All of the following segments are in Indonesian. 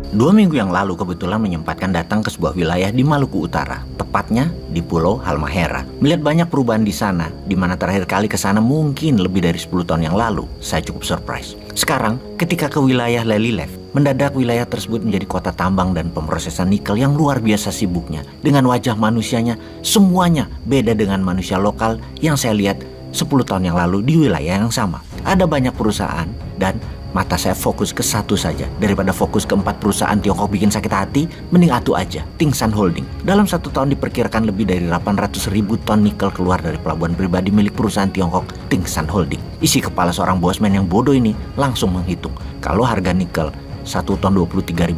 2 minggu yang lalu kebetulan menyempatkan datang ke sebuah wilayah di Maluku Utara, tepatnya di Pulau Halmahera. Melihat banyak perubahan di sana, di mana terakhir kali ke sana mungkin lebih dari 10 tahun yang lalu, saya cukup surprise. Sekarang, ketika ke wilayah Lelylef, mendadak wilayah tersebut menjadi kota tambang dan pemrosesan nikel yang luar biasa sibuknya. Dengan wajah manusianya, semuanya beda dengan manusia lokal yang saya lihat 10 tahun yang lalu di wilayah yang sama. Ada banyak perusahaan dan mata saya fokus ke satu saja. Daripada fokus ke 4 perusahaan Tiongkok bikin sakit hati, mending atu aja, Tingsan Holding. Dalam 1 tahun diperkirakan lebih dari 800.000 ton nikel keluar dari pelabuhan pribadi milik perusahaan Tiongkok Tingsan Holding. Isi kepala seorang bosman yang bodoh ini langsung menghitung, kalau harga nikel 1 ton $23.000,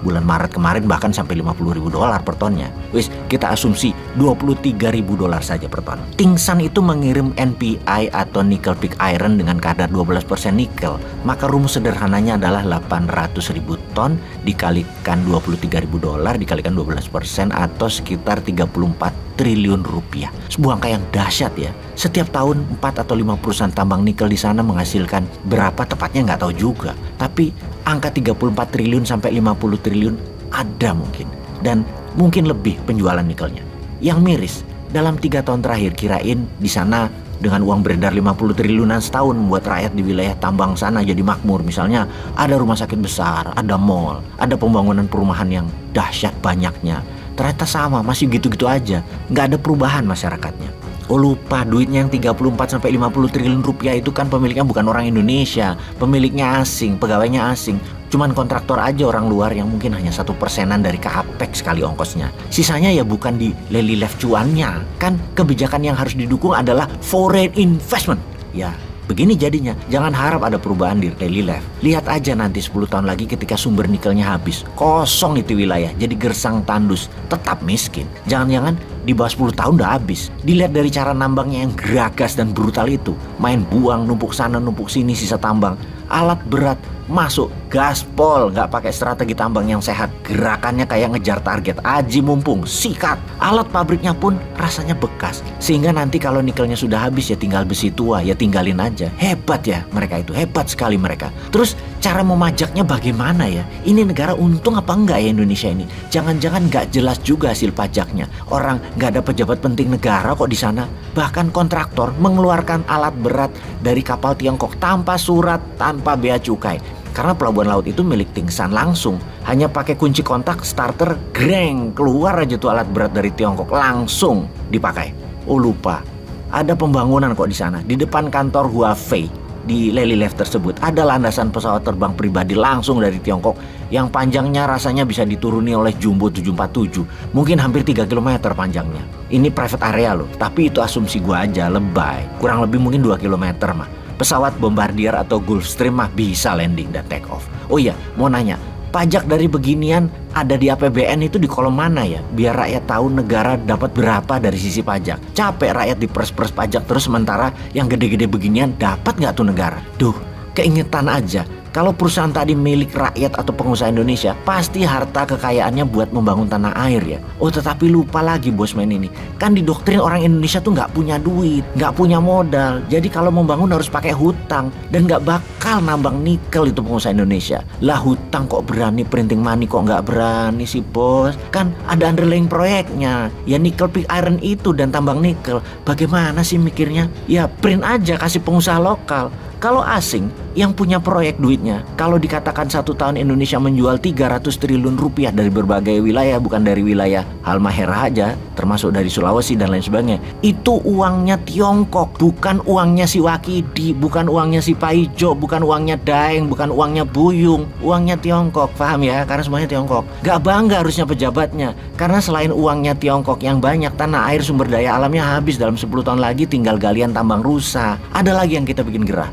bulan Maret kemarin bahkan sampai $50.000 per tonnya. Wis, kita asumsi $23.000 saja per ton. Tingsan itu mengirim NPI atau nickel pig iron dengan kadar 12% nikel. Maka rumus sederhananya adalah 800.000 ton dikalikan $23.000 dikalikan 12% atau sekitar 34 triliun rupiah. Sebuah angka yang dahsyat ya. Setiap tahun 4 atau 5 perusahaan tambang nikel di sana menghasilkan berapa tepatnya nggak tahu juga. Tapi angka 34 triliun sampai 50 triliun ada mungkin. Dan mungkin lebih penjualan nikelnya. Yang miris, dalam 3 tahun terakhir kirain di sana dengan uang beredar 50 triliunan setahun membuat rakyat di wilayah tambang sana jadi makmur. Misalnya ada rumah sakit besar, ada mall, ada pembangunan perumahan yang dahsyat banyaknya. Ternyata sama, masih gitu-gitu aja. Nggak ada perubahan masyarakatnya. Oh lupa, duitnya yang 34 sampai 50 triliun rupiah itu kan pemiliknya bukan orang Indonesia. Pemiliknya asing, pegawainya asing. Cuman kontraktor aja orang luar yang mungkin hanya 1%-an dari capex sekali ongkosnya. Sisanya ya bukan di Lelylef cuannya. Kan kebijakan yang harus didukung adalah foreign investment. Ya, begini jadinya, jangan harap ada perubahan di Lelylef. Lihat aja nanti 10 tahun lagi ketika sumber nikelnya habis. Kosong itu wilayah, jadi gersang tandus, tetap miskin. Jangan-jangan di bawah 10 tahun udah habis. Dilihat dari cara nambangnya yang geragas dan brutal itu. Main buang, numpuk sana, numpuk sini sisa tambang. Alat berat masuk, gaspol, nggak pakai strategi tambang yang sehat. Gerakannya kayak ngejar target, aji mumpung, sikat. Alat pabriknya pun rasanya bekas. Sehingga nanti kalau nikelnya sudah habis ya tinggal besi tua, ya tinggalin aja. Hebat ya mereka itu, hebat sekali mereka. Terus cara memajaknya bagaimana ya? Ini negara untung apa enggak ya Indonesia ini? Jangan-jangan nggak jelas juga hasil pajaknya. Orang nggak ada pejabat penting negara kok di sana. Bahkan kontraktor mengeluarkan alat berat dari kapal Tiongkok tanpa surat, tanpa bea cukai. Karena pelabuhan laut itu milik Tingsan langsung. Hanya pakai kunci kontak, starter, greng, keluar aja tuh alat berat dari Tiongkok, langsung dipakai. Oh lupa, ada pembangunan kok di sana. Di depan kantor Huawei di Lelylef tersebut ada landasan pesawat terbang pribadi langsung dari Tiongkok yang panjangnya rasanya bisa dituruni oleh Jumbo 747. Mungkin hampir 3 km panjangnya. Ini private area loh, tapi itu asumsi gua aja, lebay. Kurang lebih mungkin 2 km mah. Pesawat Bombardier atau Gulfstream mah bisa landing dan take off. Oh iya, mau nanya, pajak dari beginian ada di APBN itu di kolom mana ya? Biar rakyat tahu negara dapat berapa dari sisi pajak. Capek rakyat diperes-peres pajak terus sementara yang gede-gede beginian dapat nggak tuh negara? Duh, keingetan aja. Kalau perusahaan tadi milik rakyat atau pengusaha Indonesia, pasti harta kekayaannya buat membangun tanah air ya. Oh tetapi lupa lagi bosman ini. Kan didoktrin orang Indonesia tuh nggak punya duit, nggak punya modal. Jadi kalau membangun harus pakai hutang. Dan nggak bakal nambang nikel itu pengusaha Indonesia. Lah hutang kok berani, printing money kok nggak berani sih bos. Kan ada underlying proyeknya. Ya nickel pig iron itu dan tambang nikel. Bagaimana sih mikirnya? Ya print aja kasih pengusaha lokal. Kalau asing yang punya proyek duitnya, kalau dikatakan 1 tahun Indonesia menjual 300 triliun rupiah dari berbagai wilayah, bukan dari wilayah Halmahera aja, termasuk dari Sulawesi dan lain sebagainya, itu uangnya Tiongkok, bukan uangnya si Wakidi, bukan uangnya si Paijo, bukan uangnya Daeng, bukan uangnya Buyung, uangnya Tiongkok, paham ya? Karena semuanya Tiongkok. Gak bangga harusnya pejabatnya, karena selain uangnya Tiongkok yang banyak, tanah air sumber daya alamnya habis dalam 10 tahun lagi tinggal galian tambang rusa. Ada lagi yang kita bikin gerah.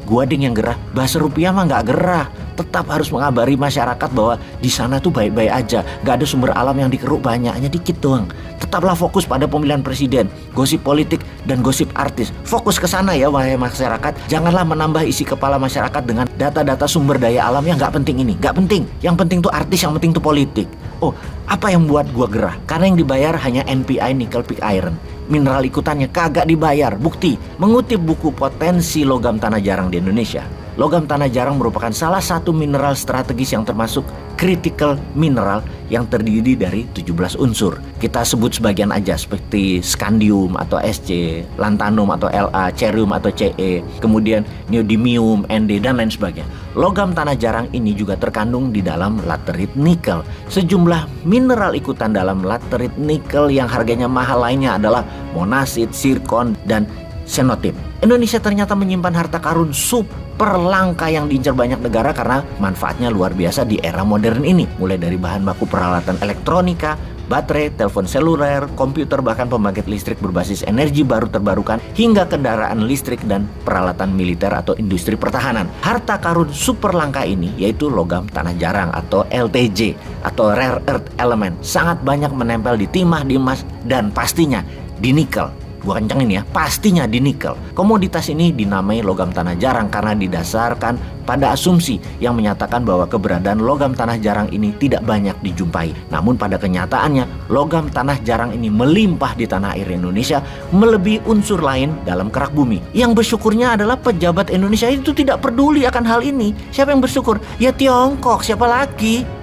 Gua ding yang gerah, bahasa rupiah mah nggak gerah. Tetap harus mengabari masyarakat bahwa di sana tuh baik-baik aja, nggak ada sumber alam yang dikeruk banyak, hanya dikit doang. Tetaplah fokus pada pemilihan presiden, gosip politik dan gosip artis. Fokus ke sana ya wahai masyarakat. Janganlah menambah isi kepala masyarakat dengan data-data sumber daya alam yang nggak penting ini. Nggak penting. Yang penting tuh artis, yang penting tuh politik. Oh, apa yang buat gua gerah? Karena yang dibayar hanya NPI nickel pig iron. Mineral ikutannya kagak dibayar. Bukti, mengutip buku Potensi Logam Tanah Jarang di Indonesia, logam tanah jarang merupakan salah satu mineral strategis yang termasuk critical mineral yang terdiri dari 17 unsur. Kita sebut sebagian aja seperti scandium atau Sc, lanthanum atau La, cerium atau Ce, kemudian neodymium, Nd, dan lain sebagainya. Logam tanah jarang ini juga terkandung di dalam laterit nikel. Sejumlah mineral ikutan dalam laterit nikel yang harganya mahal lainnya adalah monasit, zirkon, dan xenotip. Indonesia ternyata menyimpan harta karun super langka yang diincar banyak negara karena manfaatnya luar biasa di era modern ini. Mulai dari bahan baku peralatan elektronika, baterai, telepon seluler, komputer, bahkan pembangkit listrik berbasis energi baru terbarukan, hingga kendaraan listrik dan peralatan militer atau industri pertahanan. Harta karun super langka ini yaitu logam tanah jarang atau LTJ atau rare earth element, sangat banyak menempel di timah, di emas, dan pastinya di nikel. Gua kencengin ya, pastinya di nikel. Komoditas ini dinamai logam tanah jarang karena didasarkan pada asumsi yang menyatakan bahwa keberadaan logam tanah jarang ini tidak banyak dijumpai. Namun pada kenyataannya, logam tanah jarang ini melimpah di tanah air Indonesia, melebihi unsur lain dalam kerak bumi. Yang bersyukurnya adalah pejabat Indonesia itu tidak peduli akan hal ini. Siapa yang bersyukur? Ya Tiongkok, siapa lagi?